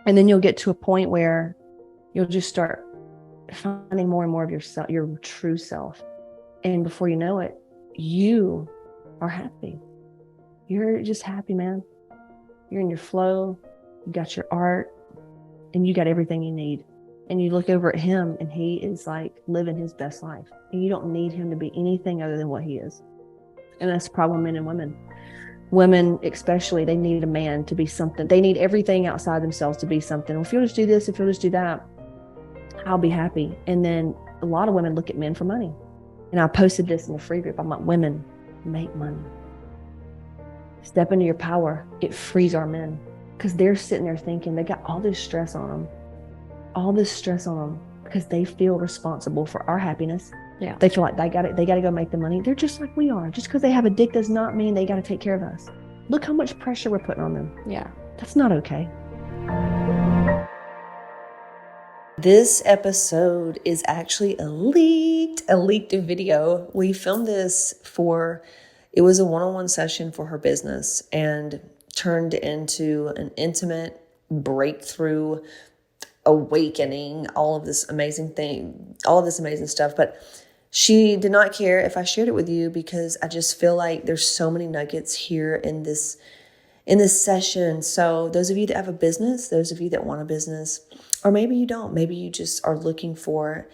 And then you'll get to a point where you'll just start finding more and more of yourself, your true self. And before you know it, you are happy. You're just happy, man. You're in your flow. You got your art and you got everything you need. And you look over at him and he is like living his best life. And you don't need him to be anything other than what he is. And that's the problem, men and women. Women, especially, they need a man to be something. They need everything outside themselves to be something. Well, if you'll just do this, if you'll just do that, I'll be happy. And then a lot of women look at men for money. And I posted this in the free group. I'm like, women, make money. Step into your power. It frees our men because they're sitting there thinking they got all this stress on them, because they feel responsible for our happiness. Yeah. They feel like they got to go make the money. They're just like we are. Just because they have a dick does not mean they got to take care of us. Look how much pressure we're putting on them. Yeah. That's not okay. This episode is actually a leaked video. We filmed this it was a one-on-one session for her business and turned into an intimate breakthrough, awakening, all of this amazing stuff. But she did not care if I shared it with you because I just feel like there's so many nuggets here in this session. So those of you that have a business, those of you that want a business, or maybe you don't, maybe you just are looking for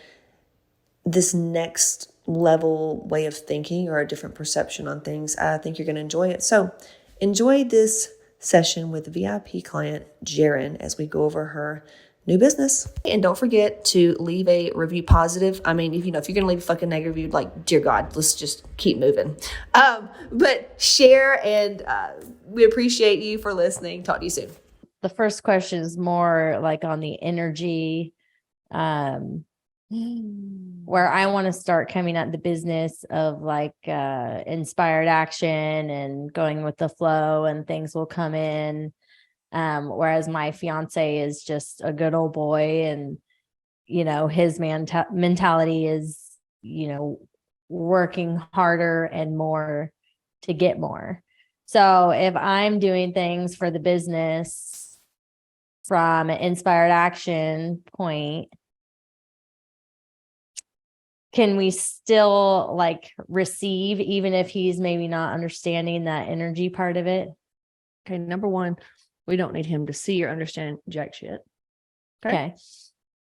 this next level way of thinking or a different perception on things, I think you're going to enjoy it. So enjoy this session with VIP client Jeryn as we go over her new business. And don't forget to leave a review positive. I mean, if you're going to leave a fucking negative review, like, dear God, let's just keep moving. But share, and we appreciate you for listening. Talk to you soon. The first question is more like on the energy, where I want to start coming at the business of like inspired action and going with the flow, and things will come in. Whereas my fiance is just a good old boy, and his mentality is working harder and more to get more. So if I'm doing things for the business from an inspired action point, can we still like receive even if he's maybe not understanding that energy part of it? Okay, number one, we don't need him to see or understand jack shit. Okay.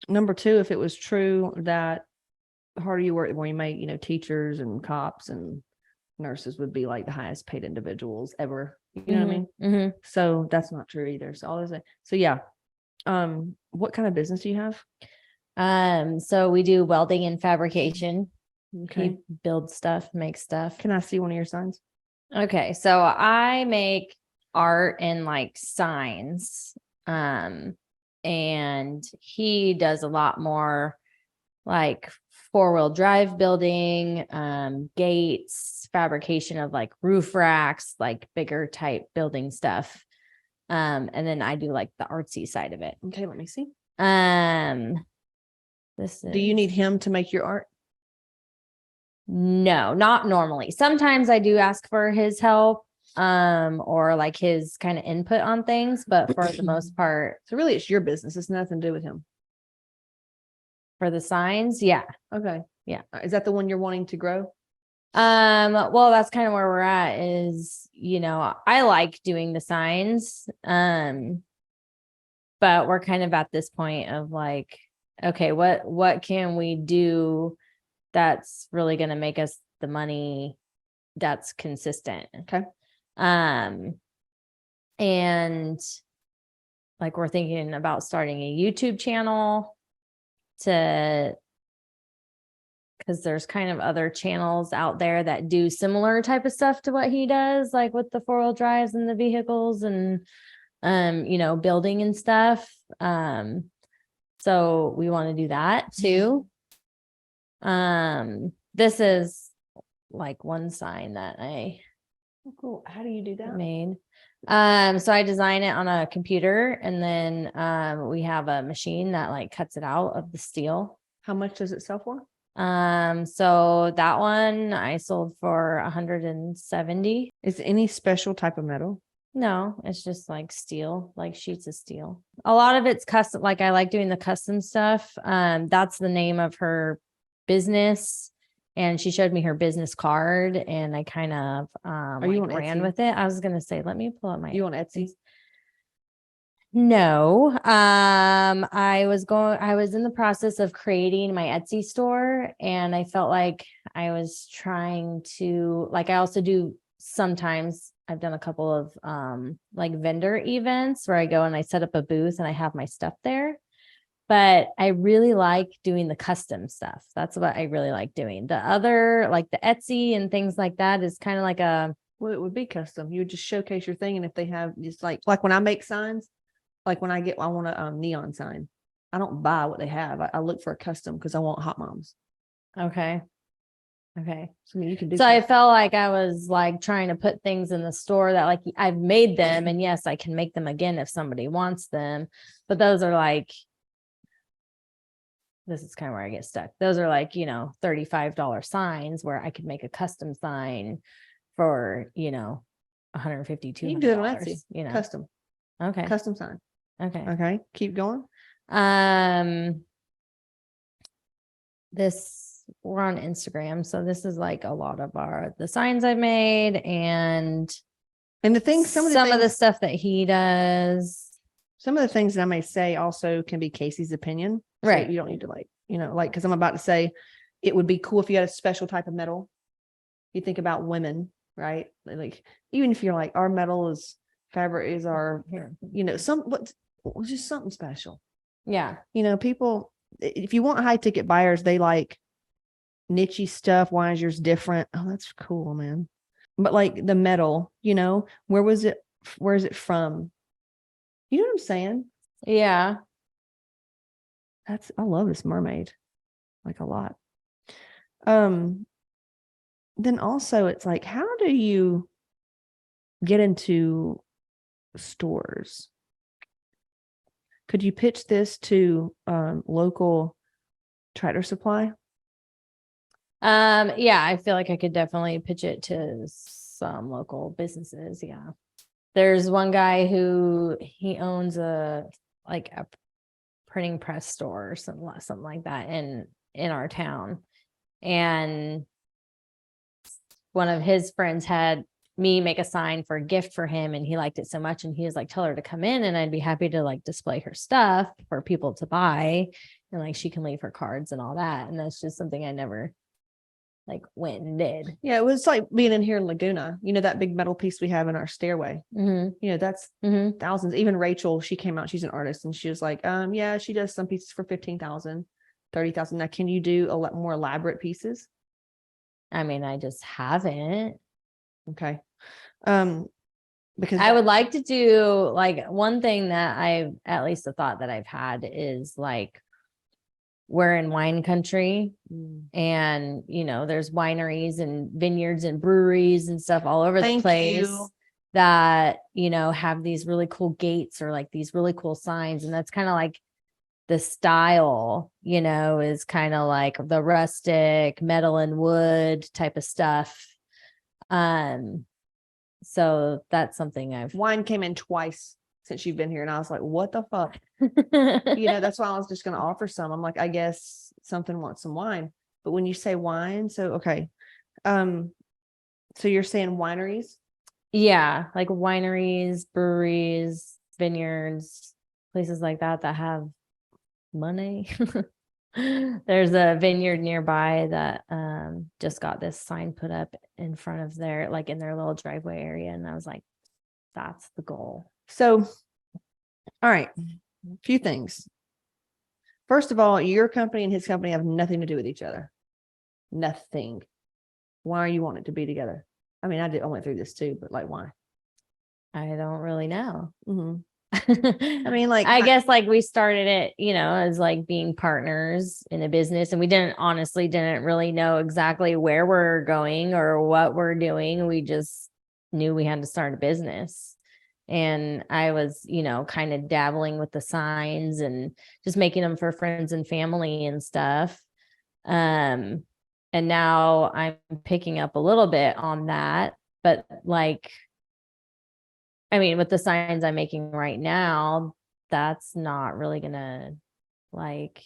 Number two, if it was true that the harder you work, the more you make, teachers and cops and nurses would be like the highest paid individuals ever. You know what I mean? Mm-hmm. So that's not true either. So yeah. What kind of business do you have? So we do welding and fabrication. Okay. He builds stuff, makes stuff. Can I see one of your signs? Okay. So I make art and like signs. And he does a lot more like 4-wheel drive building, gates, fabrication of like roof racks, like bigger type building stuff. And then I do like the artsy side of it. Okay, let me see. Do you need him to make your art? No, not normally. Sometimes I do ask for his help, or like his kind of input on things, but for the most part. So really it's your business. It's nothing to do with him. For the signs, yeah. Okay. Yeah. Is that the one you're wanting to grow? Well, that's kind of where we're at is, I like doing the signs. But we're kind of at this point of like, okay, what can we do that's really going to make us the money that's consistent? Okay. And like we're thinking about starting a YouTube channel because there's kind of other channels out there that do similar type of stuff to what he does, like with the 4-wheel drives and the vehicles and, building and stuff. So we want to do that too. This is like one sign that I cool. How do you do that? Made. So I design it on a computer, and then we have a machine that like cuts it out of the steel. How much does it sell for? So that one I sold for $170. Is it any special type of metal? No, it's just like steel, like sheets of steel. A lot of it's custom. Like I like doing the custom stuff. That's the name of her business. And she showed me her business card and I kind of Are you on ran Etsy? with it. I was gonna say, let me pull up my You on Etsy? No. I was in the process of creating my Etsy store and I felt like I was trying to like I also do sometimes I've done a couple of like vendor events where I go and I set up a booth and I have my stuff there. But I really like doing the custom stuff. That's what I really like doing. The other, like the Etsy and things like that, is kind of like Well, it would be custom. You would just showcase your thing, and if they have just like when I make signs, like when I want a neon sign. I don't buy what they have. I look for a custom because I want Hotmomz. okay. Okay. So I mean, you can do. So I felt like I was like trying to put things in the store that like I've made them and yes, I can make them again if somebody wants them. But those are like, this is kind of where I get stuck. Those are like, $35 signs where I could make a custom sign for, $150, $200. You can do it on Etsy. Custom. Okay. Custom sign. Okay. Okay. Keep going. We're on Instagram. So this is like a lot of the signs I've made and the things, some of the stuff that he does. Some of the things that I may say also can be Casey's opinion. Right. So you don't need to because I'm about to say it would be cool if you had a special type of metal. You think about women, right? Like, even if you're like, our metal is fabric is our, just something special. Yeah. People, if you want high ticket buyers, they like niche stuff. Why is yours different? Oh, that's cool, man. But like the metal, where is it from? You know what I'm saying? Yeah. I love this mermaid, like a lot. Then also it's like, how do you get into stores? Could you pitch this to local Tractor Supply? Yeah, I feel like I could definitely pitch it to some local businesses. Yeah. There's one guy who he owns a printing press store or something like that in our town. And one of his friends had me make a sign for a gift for him and he liked it so much. And he was like, tell her to come in and I'd be happy to like display her stuff for people to buy. And like, she can leave her cards and all that. And that's just something I never like went and did. Yeah. It was like being in here in Laguna, that big metal piece we have in our stairway. Mm-hmm. That's thousands. Even Rachel, she came out, she's an artist and she was like, yeah, she does some pieces for 15,000, 30,000. Now, can you do a lot more elaborate pieces? I mean, I just haven't. Okay. Because I would like to do like one thing that I've at least a thought that I've had is like we're in wine country and there's wineries and vineyards and breweries and stuff all over the place that have these really cool gates or like these really cool signs, and that's kind of like the style is kind of like the rustic metal and wood type of stuff. So that's something wine came in twice since you've been here. And I was like, what the fuck? That's why I was just going to offer some. I'm like, I guess something wants some wine. But when you say wine, so, okay. So you're saying wineries? Yeah. Like wineries, breweries, vineyards, places like that have money. There's a vineyard nearby that just got this sign put up in front of their in their little driveway area. And I was like, that's the goal. So, all right, a few things. First of all, your company and his company have nothing to do with each other. Nothing. Why are you wanting to be together? I mean, I went through this too, but like, why? I don't really know. I mean, I guess we started it, as like being partners in a business, and we didn't really know exactly where we're going or what we're doing. We just knew we had to start a business. And I was, kind of dabbling with the signs and just making them for friends and family and stuff. And now I'm picking up a little bit on that, but I mean, with the signs I'm making right now, that's not really gonna, like,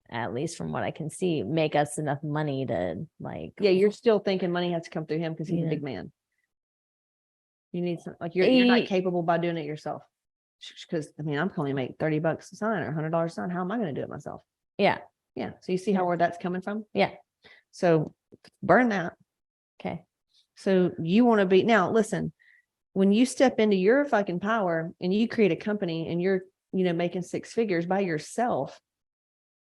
at least from what I can see, make us enough money to, like, Yeah, you're still thinking money has to come through him because he's a Yeah. big man. You need some, like, you're not Eh, capable by doing it yourself. Because I mean, I'm only make $30 a sign or $100 a sign. How am I going to do it myself? yeah. Yeah. So you see Yeah. how where that's coming from? Yeah. So burn that. Okay. So you want to be now, listen, when you step into your fucking power and you create a company and you're, making six figures by yourself,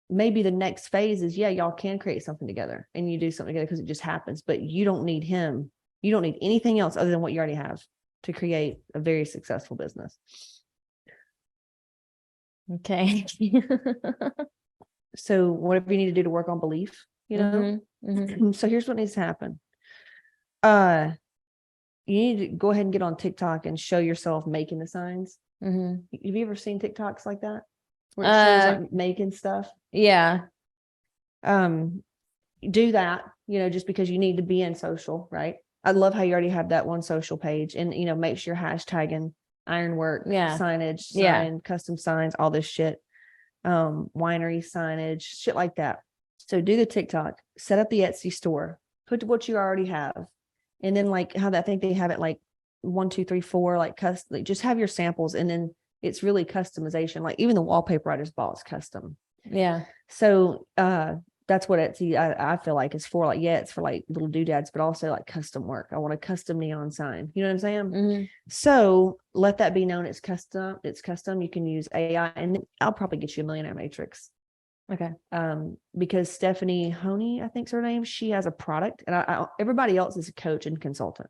maybe the next phase is, yeah, y'all can create something together and you do something together because it just happens, but you don't need him. You don't need anything else other than what you already have to create a very successful business. Okay. So whatever you need to do to work on belief, So here's what needs to happen. You need to go ahead and get on TikTok and show yourself making the signs. Have you ever seen TikToks like that? Where it shows like making stuff? Yeah. Do that, just because you need to be in social, right? I love how you already have that one social page and, make sure you're hashtagging ironwork, signage, sign, custom signs, all this shit, winery signage, shit like that. So do the TikTok, set up the Etsy store, put what you already have. And then like how I think they have it like 1, 2, 3, 4, like custom, like just have your samples. And then it's really customization. Like even the wallpaper I just bought is custom. Yeah. So, that's what Etsy, I feel like is for. Like, yeah, it's for like little doodads, but also like custom work. I want a custom neon sign. You know what I'm saying? So let that be known. It's custom. You can use AI, and I'll probably get you a millionaire matrix. Okay. Because Stephanie Honey, I think's her name. She has a product, and everybody else is a coach and consultant.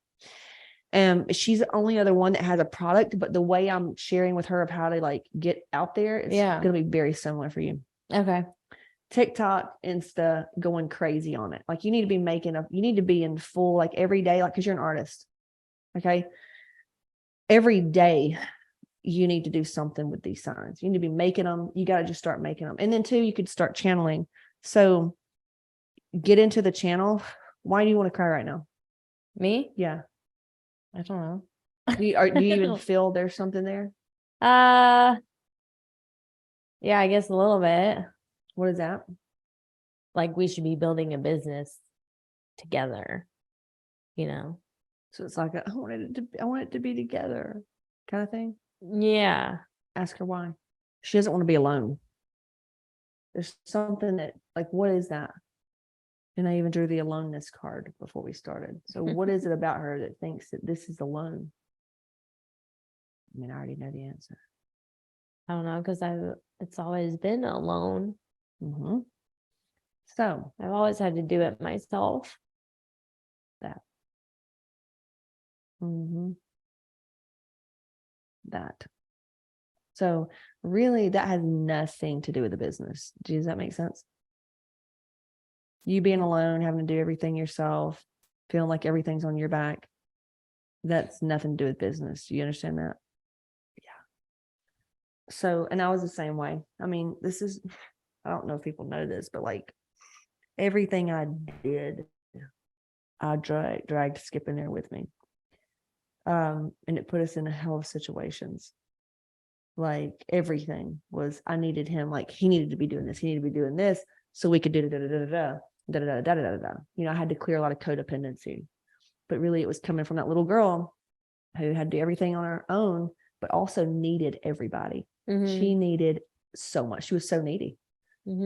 She's the only other one that has a product, but the way I'm sharing with her of how to like get out there, it's going to be very similar for you. Okay. TikTok, Insta, going crazy on it. Like you need to be you need to be in full, like every day, like, cause you're an artist. Okay. Every day you need to do something with these signs. You need to be making them. You got to just start making them. And then too, you could start channeling. So get into the channel. Why do you want to cry right now? Me? Yeah. I don't know. Do you even feel there's something there? Yeah, I guess a little bit. What is that? Like we should be building a business together, So it's like, I want it to be together kind of thing. Yeah. Ask her why. She doesn't want to be alone. There's something that, like, what is that? And I even drew the aloneness card before we started. So what is it about her that thinks that this is alone? I mean, I already know the answer. I don't know, because it's always been alone. So I've always had to do it myself. That. So really that has nothing to do with the business. Does that make sense? You being alone, having to do everything yourself, feeling like everything's on your back. That's nothing to do with business. Do you understand that? Yeah. So, and I was the same way. I mean, I don't know if people know this, but like everything I did, I dragged Skip in there with me. And it put us in a hell of situations. Like everything was, I needed him, like he needed to be doing this. He needed to be doing this so we could do I had to clear a lot of codependency, but really it was coming from that little girl who had to do everything on her own, but also needed everybody. She needed so much. She was so needy.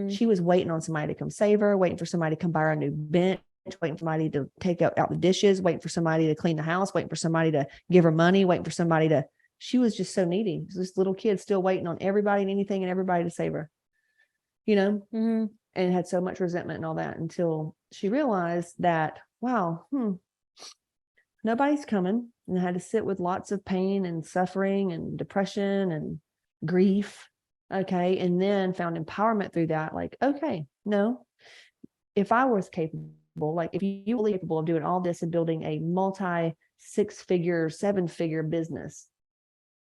She was waiting on somebody to come save her, waiting for somebody to come buy her a new bench, waiting for somebody to take out the dishes, waiting for somebody to clean the house, waiting for somebody to give her money, waiting for somebody to, she was just so needy. This little kid still waiting on everybody and anything and everybody to save her, and had so much resentment and all that until she realized that, wow, nobody's coming, and I had to sit with lots of pain and suffering and depression and grief. Okay. And then found empowerment through that. Like, okay, no, if I was capable, like if you were capable of doing all this and building a multi 6-figure, 7-figure business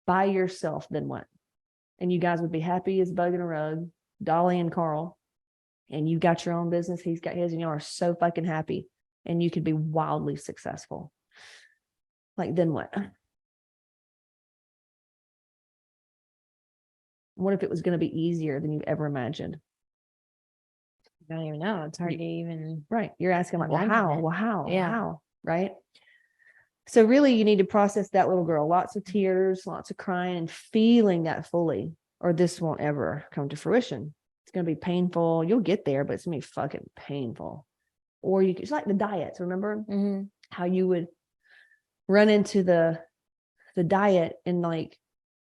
by yourself, then what? And you guys would be happy as bug in a rug, Dolly and Carl, and you got your own business. He's got his, and you are so fucking happy, and you could be wildly successful. Like, then what? What if it was going to be easier than you ever imagined? I don't even know. It's hard to even. Right. You're asking like, well, imagine how? it. Well, how? Yeah. How? Right. So really you need to process that little girl, lots of tears, lots of crying and feeling that fully, or this won't ever come to fruition. It's going to be painful. You'll get there, but it's going to be fucking painful. Or it's like the diets. Remember how you would run into the diet and like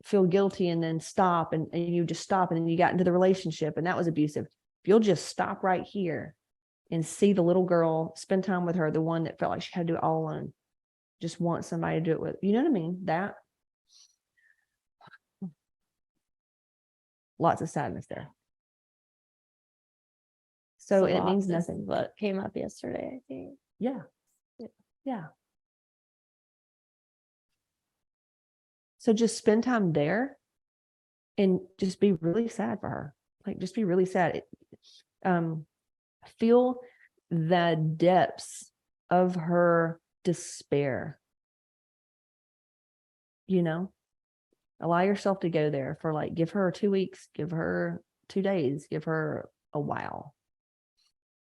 feel guilty and then stop and you just stop and then you got into the relationship and that was abusive. If you'll just stop right here and see the little girl, spend time with her, the one that felt like she had to do it all alone, just want somebody to do it with, you know what I mean? That lots of sadness there. So it means nothing. What came up yesterday, I think. Yeah. Yeah. So just spend time there and just be really sad for her. Like just be really sad. Feel the depths of her despair. You know, allow yourself to go there for like, give her 2 weeks, give her 2 days, give her a while.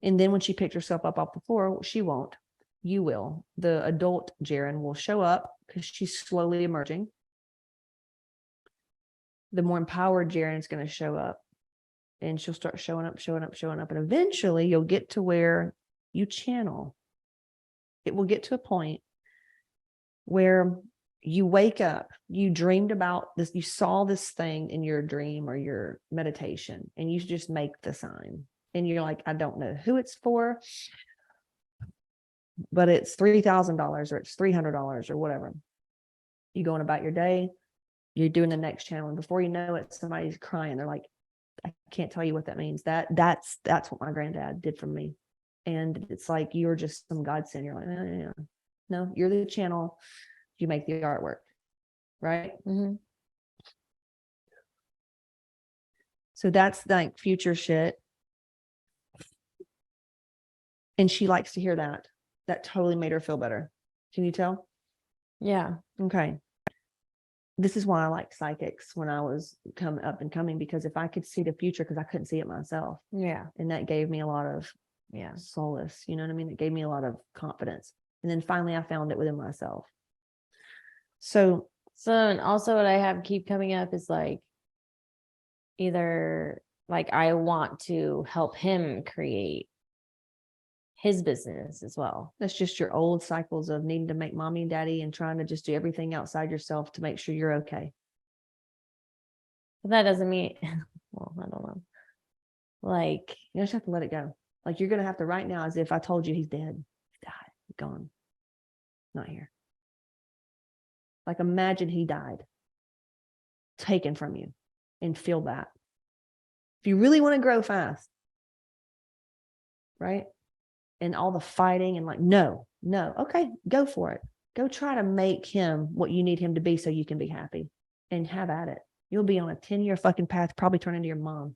And then when she picks herself up off the floor, she won't. You will. The adult Jeryn will show up because she's slowly emerging. The more empowered Jeryn is going to show up and she'll start showing up. And eventually you'll get to where you channel. It will get to a point where you wake up, you dreamed about this, you saw this thing in your dream or your meditation, and you just make the sign. And you're like, I don't know who it's for, but it's $3,000 or it's $300 or whatever. You going about your day, you're doing the next channel, and before you know it, somebody's crying. They're like, I can't tell you what that means. That's what my granddad did for me. And it's like you're just some godsend. You're like, no, you're the channel. You make the artwork, right? So that's like future shit. And she likes to hear that. That totally made her feel better. Can you tell? Yeah. Okay. This is why I like psychics when I was coming, because if I could see the future, because I couldn't see it myself. Yeah. And that gave me a lot of solace. You know what I mean? It gave me a lot of confidence. And then finally I found it within myself. So and also what I have keep coming up is like, either like I want to help him create his business as well. That's just your old cycles of needing to make mommy and daddy and trying to just do everything outside yourself to make sure you're okay. But that doesn't mean, well, I don't know. Like, you just have to let it go. Like you're going to have to right now, as if I told you he's dead, he died, he's gone, not here. Like imagine he died, taken from you, and feel that. If you really want to grow fast, right? And all the fighting and like, no, okay, go for it. Go try to make him what you need him to be so you can be happy and have at it. You'll be on a 10-year fucking path, probably turn into your mom.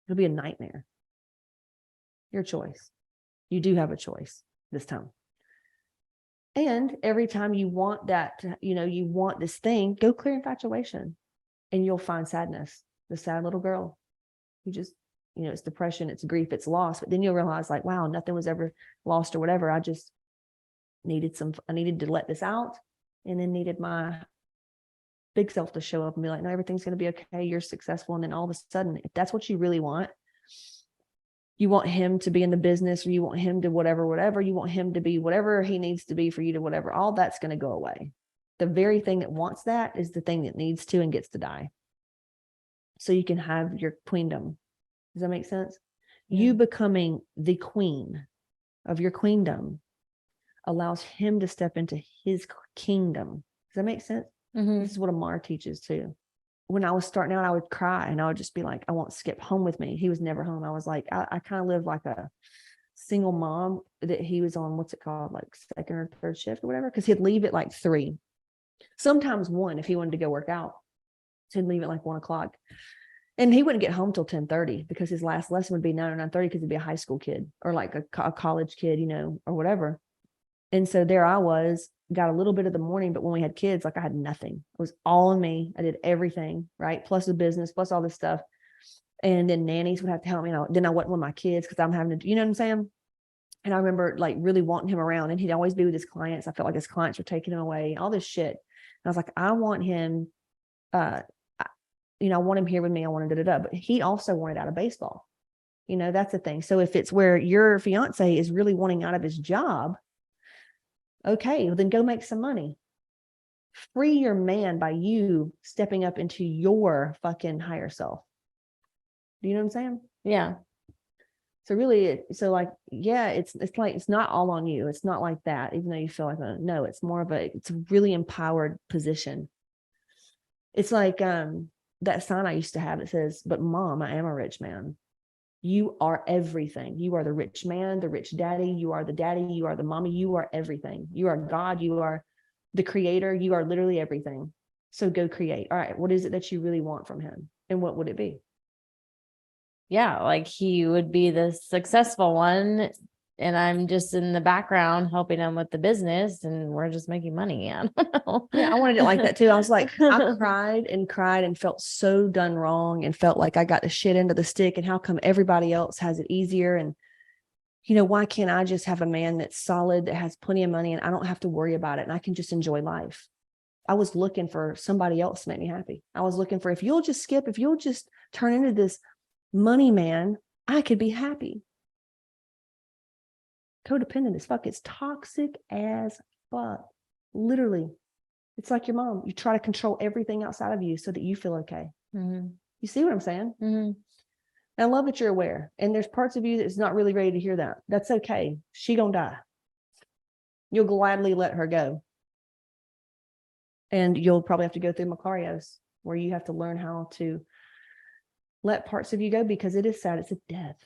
It'll be a nightmare. Your choice. You do have a choice this time. And every time you want that, you want this thing, go clear infatuation and you'll find sadness. The sad little girl who just, it's depression, it's grief, it's loss. But then you'll realize like, wow, nothing was ever lost or whatever. I just needed I needed to let this out, and then needed my big self to show up and be like, no, everything's going to be okay. You're successful. And then all of a sudden, if that's what you really want, you want him to be in the business, or you want him to whatever, you want him to be whatever he needs to be for you to whatever, all that's going to go away. The very thing that wants that is the thing that needs to and gets to die. So you can have your queendom. Does that make sense? Yeah. You becoming the queen of your queendom allows him to step into his kingdom. Does that make sense? This is what Amar teaches too. When I was starting out, I would cry and I would just be like, I want Skip home with me. He was never home. I was like, I kind of lived like a single mom that he was on, what's it called? Like second or third shift or whatever. Cause he'd leave at like 3, sometimes 1 if he wanted to go work out. So he'd leave at like 1 o'clock. And he wouldn't get home till 10:30 because his last lesson would be 9 or 9:30 because he'd be a high school kid or like a college kid, or whatever. And so there I was, got a little bit of the morning, but when we had kids, like I had nothing. It was all on me. I did everything, right? Plus the business, plus all this stuff. And then nannies would have to help me. Then I wasn't with my kids because I'm having to, you know what I'm saying? And I remember like really wanting him around, and he'd always be with his clients. I felt like his clients were taking him away, all this shit. And I was like, I want him, I want him here with me. I want him But he also wanted out of baseball. That's the thing. So if it's where your fiance is really wanting out of his job, okay, well then go make some money. Free your man by you stepping up into your fucking higher self. Do you know what I'm saying? Yeah. So really, it's like, it's not all on you. It's not like that, even though you feel like, no, it's more of it's a really empowered position. It's like that sign I used to have. It says, but mom, I am a rich man. You are everything. You are the rich man, the rich daddy. You are the daddy. You are the mommy. You are everything. You are God. You are the creator. You are literally everything. So go create. All right. What is it that you really want from him? And what would it be? Yeah. Like he would be the successful one. And I'm just in the background helping him with the business, and we're just making money. I don't know. Yeah, I wanted it like that too. I was like, I cried and felt so done wrong and felt like I got the shit into the stick. And how come everybody else has it easier? And, why can't I just have a man that's solid, that has plenty of money, and I don't have to worry about it, and I can just enjoy life? I was looking for somebody else to make me happy. I was looking for, if you'll just turn into this money man, I could be happy. Codependent as fuck. It's toxic as fuck. Literally. It's like your mom. You try to control everything outside of you so that you feel okay. Mm-hmm. You see what I'm saying? Mm-hmm. I love that you're aware. And there's parts of you that's not really ready to hear that. That's okay. She gonna die. You'll gladly let her go. And you'll probably have to go through Macarios, where you have to learn how to let parts of you go, because it is sad. It's a death.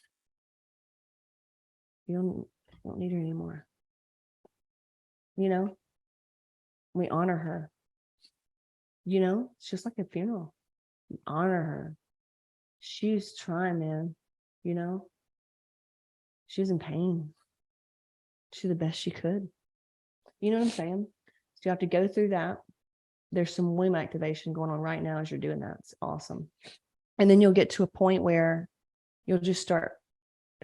You don't need her anymore. We honor her. It's just like a funeral. We honor her. She's trying, man. She was in pain. She did the best she could. You know what I'm saying? So you have to go through that. There's some womb activation going on right now as you're doing that. It's awesome. And then you'll get to a point where you'll just start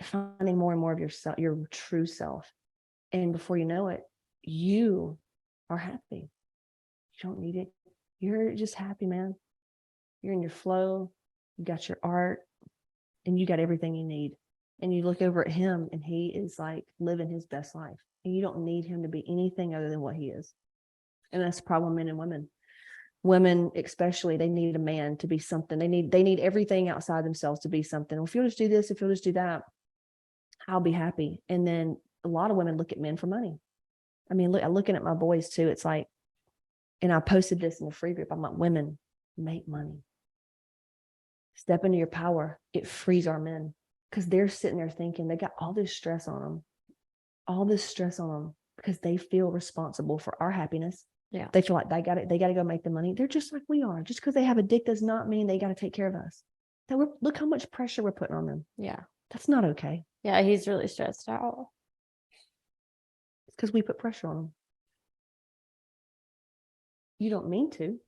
finding more and more of yourself, your true self. And before you know it, you are happy. You don't need it. You're just happy, man. You're in your flow. You got your art, and you got everything you need. And you look over at him, and he is like living his best life. And you don't need him to be anything other than what he is. And that's the problem, men and women. Women, especially, they need a man to be something. They need everything outside themselves to be something. Well, if you'll just do this, if you'll just do that, I'll be happy. And then a lot of women look at men for money. I mean, looking at my boys too, it's like, and I posted this in the free group. I'm like, women, make money. Step into your power. It frees our men, because they're sitting there thinking they got all this stress on them, because they feel responsible for our happiness. Yeah. They feel like they got to go make the money. They're just like we are. Just because they have a dick does not mean they got to take care of us. Look how much pressure we're putting on them. Yeah. That's not okay. Yeah. He's really stressed out. It's because we put pressure on them. You don't mean to,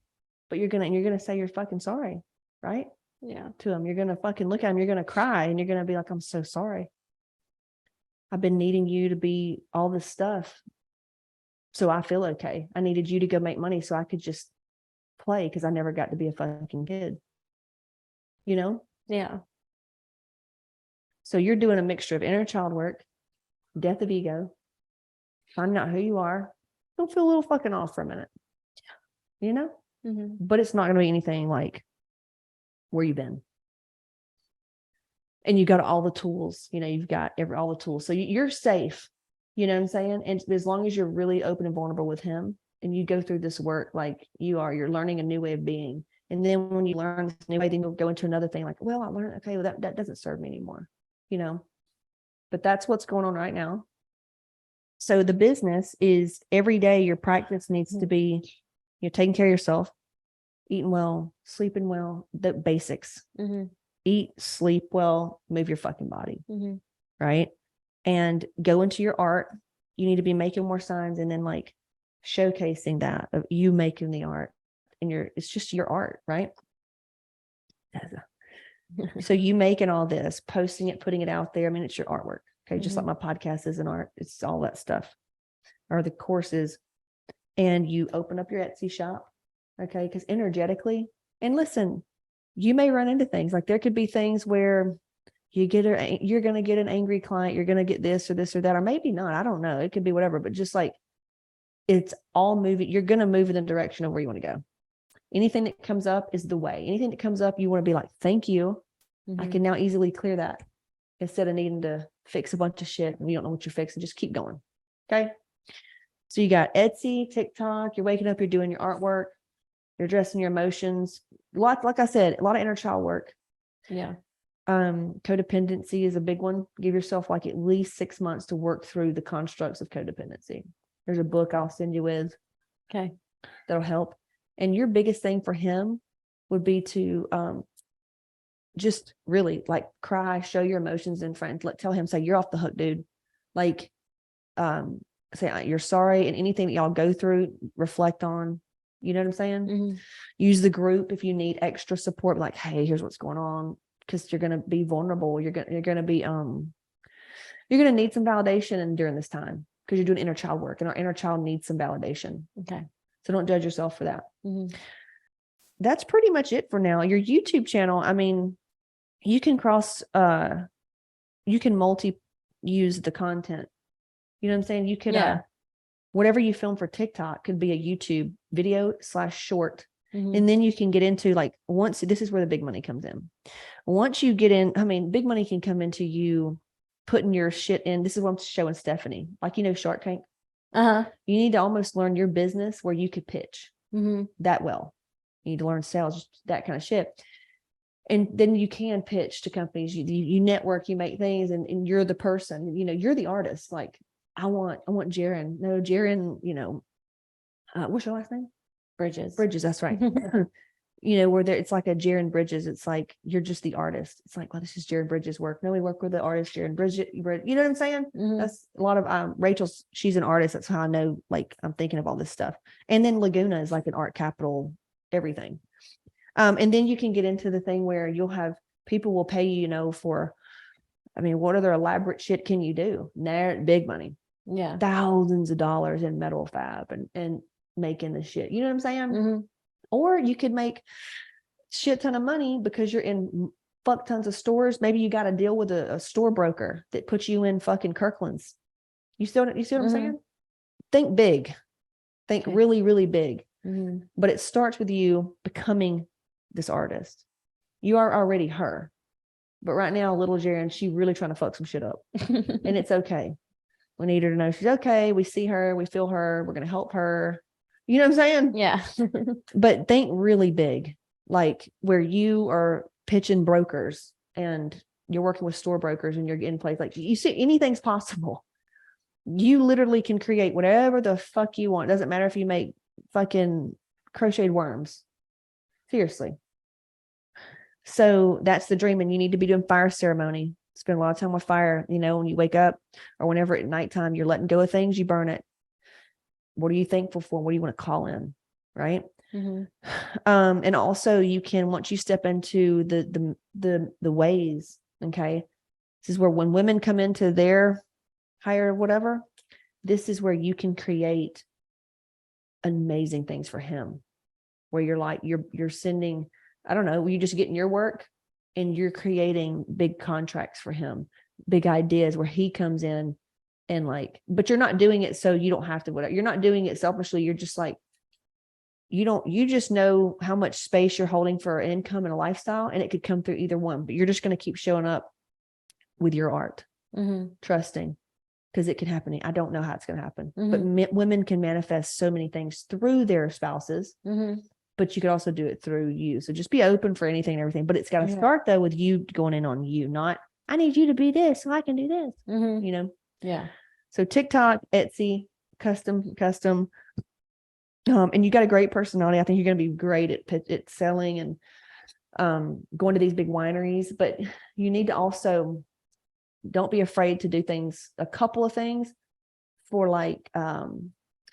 but you're gonna say you're fucking sorry, right? Yeah. To them, you're gonna fucking look at him. You're gonna cry, and you're gonna be like, "I'm so sorry. I've been needing you to be all this stuff, so I feel okay. I needed you to go make money so I could just play, because I never got to be a fucking kid." Yeah. So you're doing a mixture of inner child work, death of ego, finding out who you are. Don't feel a little fucking off for a minute. Mm-hmm. But it's not going to be anything like where you've been. And you got all the tools, you've got all the tools. So you're safe, you know what I'm saying? And as long as you're really open and vulnerable with him, and you go through this work, like you're learning a new way of being. And then when you learn this new way, then you'll go into another thing like, well, I learned, okay, well, that doesn't serve me anymore, but that's what's going on right now. So the business is every day your practice needs to be, you're taking care of yourself, eating well, sleeping well, the basics. Mm-hmm. Eat, sleep well, move your fucking body. Mm-hmm. Right? And go into your art, you need to be making more signs and then like showcasing that of you making the art and it's just your art, right? So you making all this, posting it, putting it out there. I mean, it's your artwork. Okay. Just like my podcast is an art. It's all that stuff, or the courses. And you open up your Etsy shop. Okay. Because energetically, and listen, you may run into things like there could be things where you're going to get an angry client. You're going to get this or that, or maybe not. I don't know. It could be whatever, but just like it's all moving. You're going to move in the direction of where you want to go. Anything that comes up is the way. Anything that comes up, you want to be like, thank you. I can now easily clear that instead of needing to fix a bunch of shit and you don't know what you're fixing. Just keep going. Okay. So you got Etsy, TikTok, you're waking up, you're doing your artwork, you're addressing your emotions. Like I said, a lot of inner child work. Yeah. Codependency is a big one. Give yourself like at least 6 months to work through the constructs of codependency. There's a book I'll send you with. Okay. That'll help. And your biggest thing for him would be to just really like cry, show your emotions in front, tell him, say, you're off the hook, dude. Like, say you're sorry, and anything that y'all go through, reflect on, you know what I'm saying? Use the group if you need extra support, like, hey, here's what's going on. Cause you're going to be vulnerable. You're going to be, you're going to need some validation during this time because you're doing inner child work and our inner child needs some validation. Okay. So don't judge yourself for that. That's pretty much it for now. Your YouTube channel, I mean, you can you can multi-use the content. You know what I'm saying? You could, whatever you film for TikTok could be a YouTube video /short. And then you can get into like, this is where the big money comes in. Once you get in, I mean, big money can come into you putting your shit in. This is what I'm showing Stephanie, like, Shark Tank. You need to almost learn your business where you could pitch that well. You need to learn sales, that kind of shit. And then you can pitch to companies. You network, you make things, and you're the person. You're the artist. Like, I want Jeryn. No, Jeryn. What's your last name? Bridges. That's right. Where it's like a Jeryn Bridges. It's like you're just the artist. It's like, well, this is Jeryn Bridges' work. No, we work with the artist Jeryn Bridges. You know what I'm saying? That's a lot of Rachel's. She's an artist. That's how I know. Like, I'm thinking of all this stuff. And then Laguna is like an art capital. Everything. And then you can get into the thing where you'll have people will pay you, for, I mean, what other elaborate shit can you do? Big money. Yeah. Thousands of dollars in metal fab and making the shit. You know what I'm saying? Or you could make shit ton of money because you're in fuck tons of stores. Maybe you got to deal with a store broker that puts you in fucking Kirkland's. You see what I'm saying? Think big. Think really, really big. But it starts with you becoming this artist. You are already her, but right now, little Jeryn, she's really trying to fuck some shit up, and it's okay. We need her to know she's okay. We see her, we feel her. We're gonna help her. You know what I'm saying? Yeah. But think really big, like where you are pitching brokers and you're working with store brokers and you're getting place. Like, you see, anything's possible. You literally can create whatever the fuck you want. Doesn't matter if you make fucking crocheted worms. Seriously. So that's the dream. And you need to be doing fire ceremony. Spend a lot of time with fire. When you wake up or whenever at nighttime you're letting go of things, you burn it. What are you thankful for? What do you want to call in? Right. And also you can, once you step into the ways. Okay. This is where when women come into their higher whatever, this is where you can create amazing things for him, where you're like, you're sending, I don't know, you just getting your work and you're creating big contracts for him, big ideas where he comes in and like, but you're not doing it so you don't have to, whatever. You're not doing it selfishly. You're just like, you just know how much space you're holding for an income and a lifestyle, and it could come through either one, but you're just going to keep showing up with your art, trusting. Because it can happen. I don't know how it's going to happen, but women can manifest so many things through their spouses, but you could also do it through you. So just be open for anything and everything, but it's got to start though with you going in on you, not I need you to be this so I can do this, Yeah. So TikTok, Etsy, custom, and you got a great personality. I think you're going to be great at selling and going to these big wineries, but you need to also don't be afraid to do things, a couple of things for like, how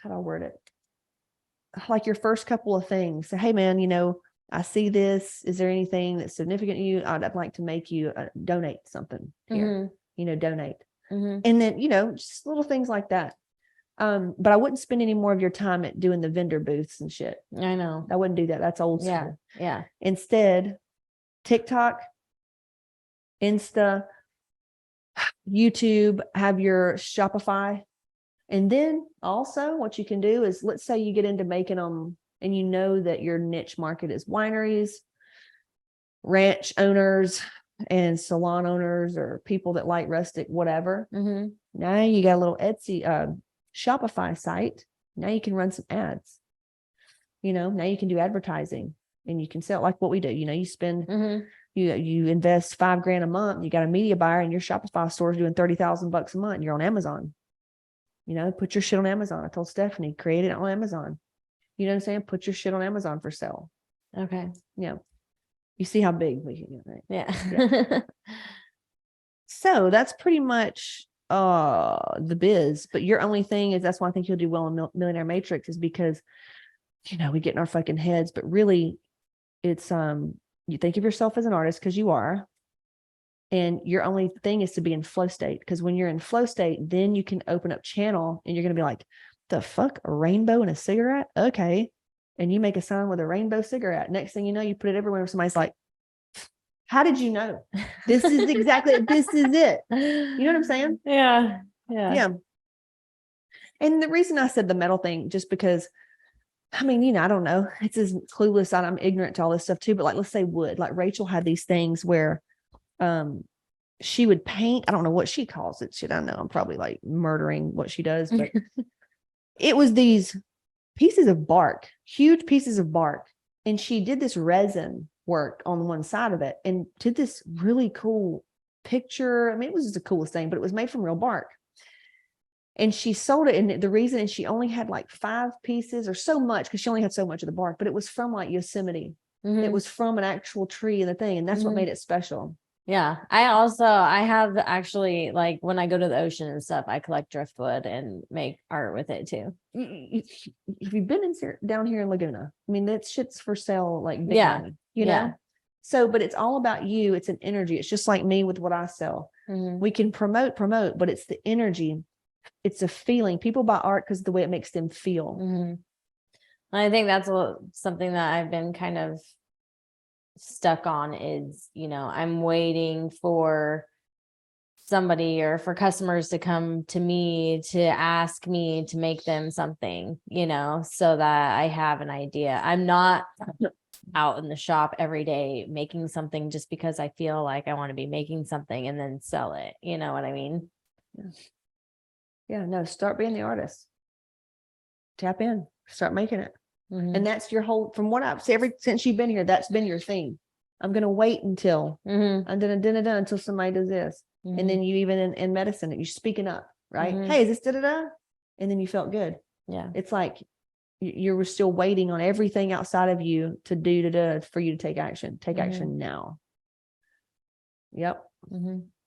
do I word it? Like your first couple of things. Say, hey man, I see this. Is there anything that's significant to you? I'd like to make you donate something here, donate. And then, just little things like that. But I wouldn't spend any more of your time at doing the vendor booths and shit. I know. I wouldn't do that. That's old school. Yeah. Instead, TikTok, Insta, YouTube, have your Shopify. And then also what you can do is, let's say you get into making them and you know that your niche market is wineries, ranch owners, and salon owners, or people that like rustic, whatever. Now you got a little Etsy, Shopify site. Now you can run some ads. Now you can do advertising and you can sell like what we do. You spend, you invest $5,000 a month. You got a media buyer and your Shopify store is doing $30,000 a month. And you're on Amazon. Put your shit on Amazon. I told Stephanie, create it on Amazon. You know what I'm saying? Put your shit on Amazon for sale. Okay. Yeah. You see how big we can get, right? Yeah. So that's pretty much the biz. But your only thing is, that's why I think you'll do well in Millionaire Matrix, is because, we get in our fucking heads, but really it's, you think of yourself as an artist because you are. And your only thing is to be in flow state, because when you're in flow state, then you can open up channel and you're going to be like, the fuck, a rainbow and a cigarette? Okay. And you make a sign with a rainbow cigarette. Next thing you know, you put it everywhere. Somebody's like, how did you know? This is exactly, this is it. You know what I'm saying? Yeah. Yeah. And the reason I said the metal thing, just because, I don't know. It's as clueless. I'm ignorant to all this stuff too. But like, let's say wood, like Rachel had these things where, she would paint. I don't know what she calls it. Shit, I know I'm probably like murdering what she does, but it was these pieces of bark, huge pieces of bark. And she did this resin work on one side of it and did this really cool picture. It was just the coolest thing, but it was made from real bark. And she sold it. And the reason, and she only had like 5 pieces or so much, because she only had so much of the bark, but it was from like Yosemite. It was from an actual tree and the thing. And that's what made it special. Yeah. I have actually, like, when I go to the ocean and stuff, I collect driftwood and make art with it too. If you've been down here in Laguna, that shit's for sale, like big money, know? So, but it's all about you. It's an energy. It's just like me with what I sell. We can promote, but it's the energy. It's a feeling. People buy art because of the way it makes them feel. I think that's something that I've been kind of stuck on is, I'm waiting for somebody or for customers to come to me to ask me to make them something, so that I have an idea. I'm not out in the shop every day making something just because I feel like I want to be making something and then sell it. You know what I mean? Yeah, no, start being the artist. Tap in, start making it. And that's your whole, from what I've seen, since you've been here, that's been your theme. I'm going to wait until, until somebody does this. And then you even in medicine, you're speaking up, right? Hey, is this da-da-da? And then you felt good. Yeah. It's like you were still waiting on everything outside of you to do da-da for you to take action. Take action now. Yep.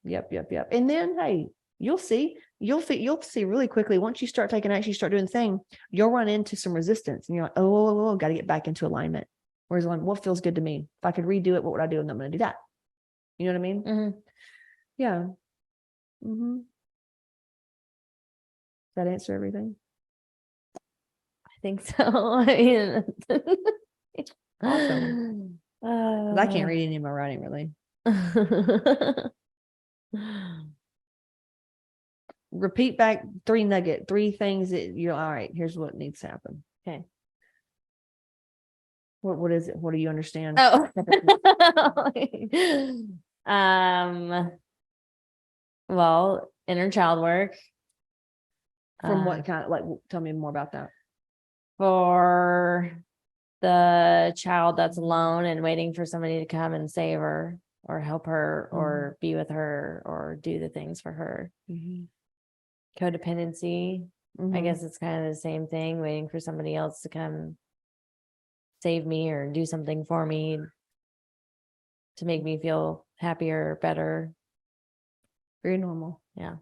Yep. And then, hey, you'll see really quickly. Once you start taking action, you start doing the thing, you'll run into some resistance and you're like, oh, got to get back into alignment. Whereas like, what feels good to me? If I could redo it, what would I do? And I'm going to do that. You know what I mean? Yeah. Does that answer everything? I think so. Awesome. I can't read any of my writing really. Repeat back 3 things that you're all right. Here's what needs to happen. Okay. What is it? What do you understand? Oh. Well, inner child work. From what kind? Like, tell me more about that. For the child that's alone and waiting for somebody to come and save her or help her or be with her or do the things for her. Codependency. I guess it's kind of the same thing, waiting for somebody else to come save me or do something for me to make me feel happier, better. Very normal. Yeah.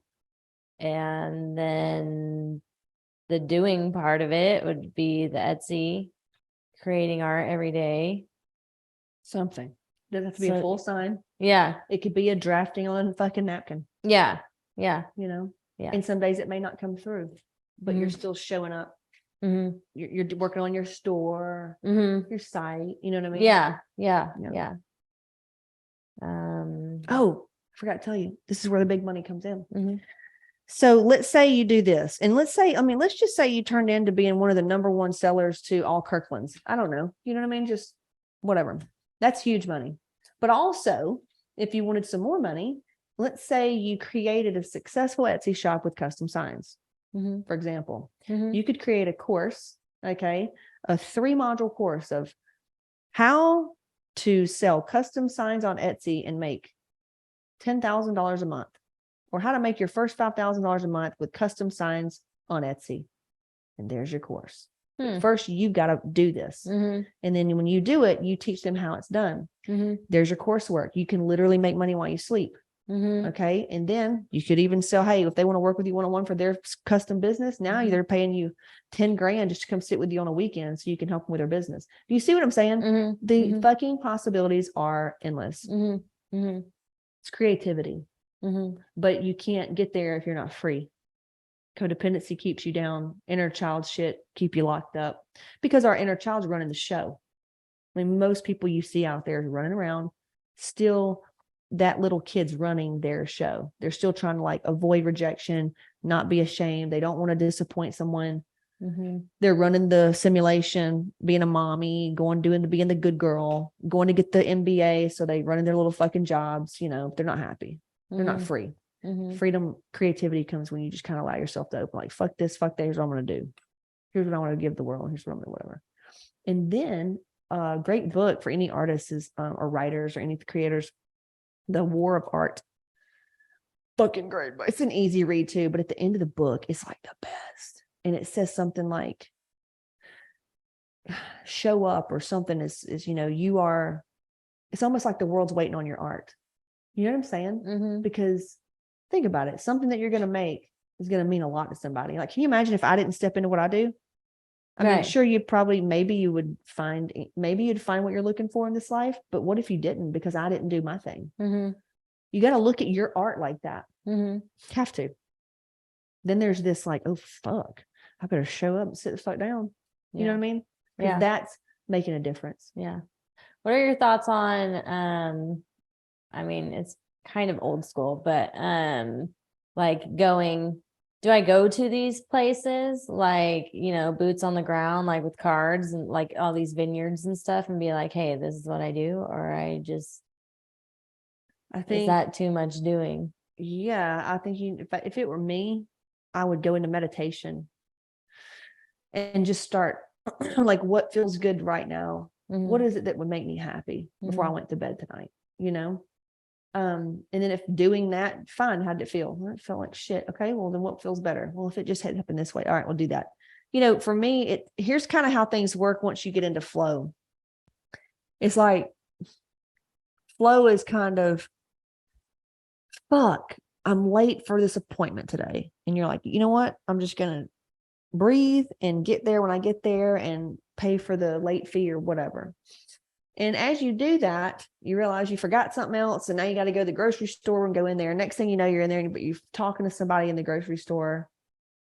And then the doing part of it would be the Etsy, creating art every day. Something. Doesn't have to be a full sign. Yeah. It could be a drafting on a fucking napkin. Yeah. Yeah. You know? Yeah. And some days it may not come through, but you're still showing up. You're working on your store, your site. You know what I mean? Yeah. Yeah. Yeah. Oh, I forgot to tell you, this is where the big money comes in. So let's say you do this, and let's just say you turned into being one of the number one sellers to all Kirklands. I don't know. You know what I mean? Just whatever. That's huge money. But also, if you wanted some more money, let's say you created a successful Etsy shop with custom signs. For example, you could create a course, a 3-module course of how to sell custom signs on Etsy and make $10,000 a month, or how to make your first $5,000 a month with custom signs on Etsy. And there's your course. First, you've got to do this. And then when you do it, you teach them how it's done. There's your coursework. You can literally make money while you sleep. Okay. And then you could even sell, hey, if they want to work with you one-on-one for their custom business, now they're paying you 10 grand just to come sit with you on a weekend so you can help them with their business. Do you see what I'm saying? The fucking possibilities are endless. It's creativity. But you can't get there if you're not free. Codependency keeps you down. Inner child shit keep you locked up because our inner child's running the show. I mean, most people you see out there is running around still. That little kid's running their show. They're still trying to like avoid rejection, not be ashamed. They don't want to disappoint someone. They're running the simulation, being a mommy, being the good girl, going to get the MBA. So they running their little fucking jobs. You know, they're not happy. They're not free. Freedom, creativity comes when you just kind of allow yourself to open, like, fuck this, fuck that. Here's what I'm going to do. Here's what I want to give the world. Here's what I'm going to, whatever. And then a great book for any artists is, or writers or any creators, The War of Art. Fucking great. But it's an easy read too. But at the end of the book, it's like the best. And it says something like, show up, or something is, you are, it's almost like the world's waiting on your art. You know what I'm saying? Because think about it. Something that you're going to make is going to mean a lot to somebody. Like, can you imagine if I didn't step into what I do? I mean, sure, maybe you'd find what you're looking for in this life. But what if you didn't, because I didn't do my thing? You got to look at your art like that. Have to. Then there's this like, oh, fuck, I better show up and sit the fuck down. You know what I mean? Because that's making a difference. Yeah. What are your thoughts on, I mean, it's kind of old school, but like do I go to these places, like, boots on the ground, like with cards and like all these vineyards and stuff, and be like, hey, this is what I do? Or I think, is that too much doing? Yeah, I think if it were me, I would go into meditation and just start like, what feels good right now? What is it that would make me happy before I went to bed tonight? And then if doing that, fine, how did it feel? Well, it felt like shit. Okay, well, then what feels better? Well, if it just had happened this way, all right, we'll do that. For me, here's kind of how things work once you get into flow. It's like flow is kind of, fuck, I'm late for this appointment today. And you're like, you know what? I'm just going to breathe and get there when I get there and pay for the late fee or whatever. And as you do that, you realize you forgot something else. And now you got to go to the grocery store and go in there. Next thing you know, you're in there, but you're talking to somebody in the grocery store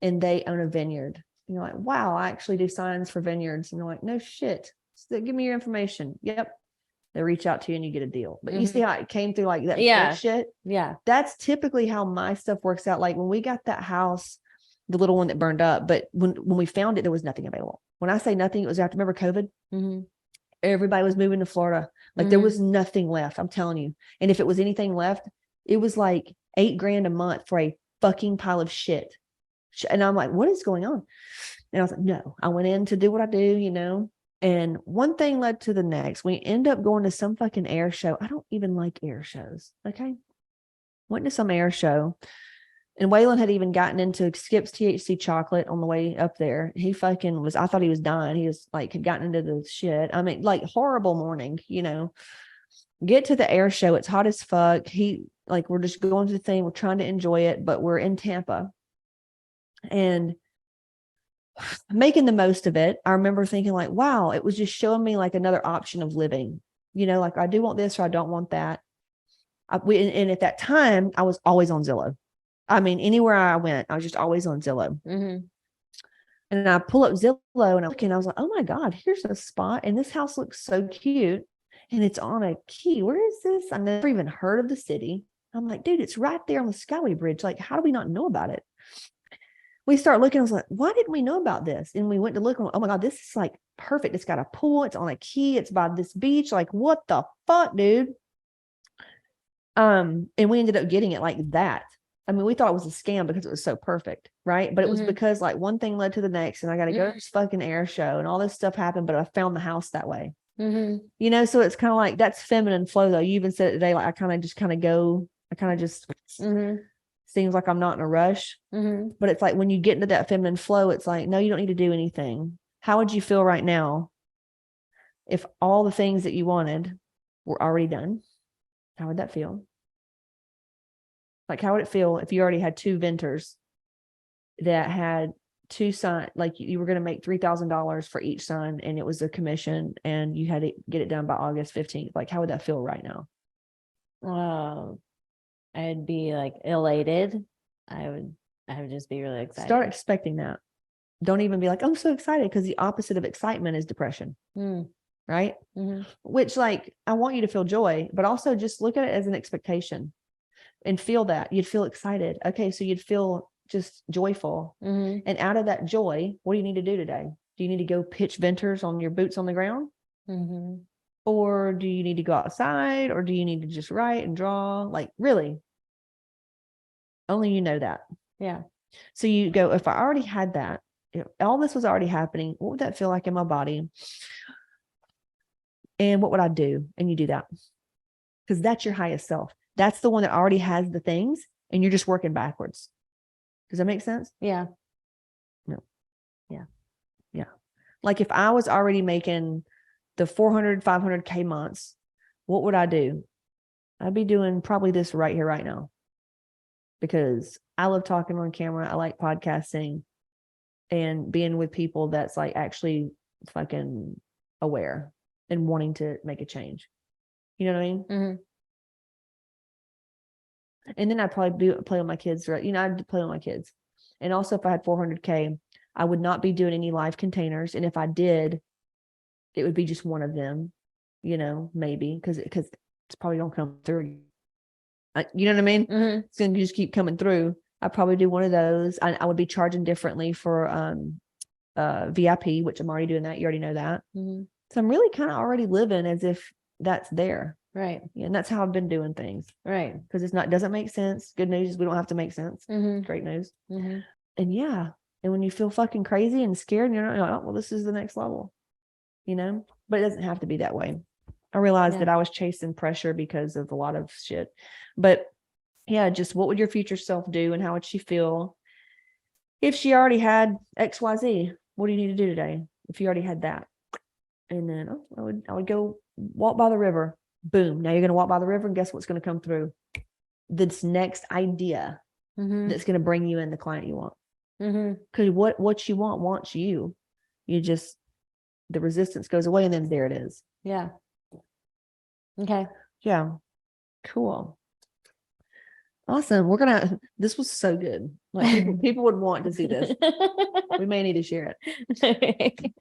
and they own a vineyard. And you're like, wow, I actually do signs for vineyards. And you're like, no shit. So give me your information. Yep. They reach out to you and you get a deal. But you see how it came through like that shit? Yeah. That's typically how my stuff works out. Like when we got that house, the little one that burned up, but when we found it, there was nothing available. When I say nothing, it was after, remember COVID? Everybody was moving to Florida. Like there was nothing left. I'm telling you. And if it was anything left, it was like $8,000 a month for a fucking pile of shit. And I'm like, what is going on? And I was like, no, I went in to do what I do, and one thing led to the next. We end up going to some fucking air show. I don't even like air shows. Okay. Went to some air show. And Waylon had even gotten into Skip's THC chocolate on the way up there. He fucking I thought he was dying. He was like, had gotten into the shit. I mean, like horrible morning, get to the air show. It's hot as fuck. We're just going to the thing. We're trying to enjoy it, but we're in Tampa. and making the most of it. I remember thinking like, wow, it was just showing me like another option of living, like I do want this or I don't want that. And at that time I was always on Zillow. I mean, anywhere I went, I was just always on Zillow. Mm-hmm. And I pull up Zillow and I was like, oh my God, here's a spot. And this house looks so cute. And it's on a key. Where is this? I never even heard of the city. I'm like, dude, it's right there on the Skyway Bridge. Like, how do we not know about it? We start looking. I was like, why didn't we know about this? And we went to look. Oh my God, this is like perfect. It's got a pool. It's on a key. It's by this beach. Like, what the fuck, dude? And we ended up getting it like that. I mean, we thought it was a scam because it was so perfect, right? But it was because like one thing led to the next, and I got to go to this fucking air show, and all this stuff happened. But I found the house that way, So it's kind of like that's feminine flow, though. You even said it today, like I kind of just seems like I'm not in a rush. But it's like when you get into that feminine flow, it's like, no, you don't need to do anything. How would you feel right now if all the things that you wanted were already done? How would that feel? Like, how would it feel if you already had 2 vendors that had 2 sons, like you were going to make $3,000 for each son, and it was a commission, and you had to get it done by August 15th? Like, how would that feel right now? I'd be like elated. I would just be really excited. Start expecting that. Don't even be like, I'm so excited, because the opposite of excitement is depression. Right? Which, like, I want you to feel joy, but also just look at it as an expectation and feel that. You'd feel excited. Okay, so you'd feel just joyful. And out of that joy, what do you need to do today? Do you need to go pitch venters on your boots on the ground? Or do you need to go outside? Or do you need to just write and draw? Like, really? Only you know that. Yeah. So you go, if I already had that, if all this was already happening, what would that feel like in my body? And what would I do? And you do that. Because that's your highest self. That's the one that already has the things, and you're just working backwards. Does that make sense? Yeah. No. Yeah. Yeah. Like if I was already making the 400, 500K months, what would I do? I'd be doing probably this right here, right now. Because I love talking on camera. I like podcasting and being with people that's like actually fucking aware and wanting to make a change. You know what I mean? And then I'd probably play with my kids, right? I'd play with my kids. And also, if I had 400K, I would not be doing any live containers. And if I did, it would be just one of them, maybe, because it's probably going to come through. You know what I mean? It's going to just keep coming through. I'd probably do one of those. I would be charging differently for VIP, which I'm already doing that. You already know that. So I'm really kind of already living as if that's there. Right. Yeah, and that's how I've been doing things. Right. Because doesn't make sense. Good news is we don't have to make sense. Great news. And yeah. And when you feel fucking crazy and scared, and you're like, oh, well, this is the next level, but it doesn't have to be that way. I realized that I was chasing pressure because of a lot of shit, but yeah, just what would your future self do, and how would she feel if she already had XYZ? What do you need to do today if you already had that? And then I would go walk by the river. Boom. Now you're going to walk by the river, and guess what's going to come through? This next idea that's going to bring you in the client you want. Because what you want wants you. You just, the resistance goes away, and then there it is. Yeah. Okay. Yeah. Cool. Awesome. This was so good. Like people would want to see this. We may need to share it.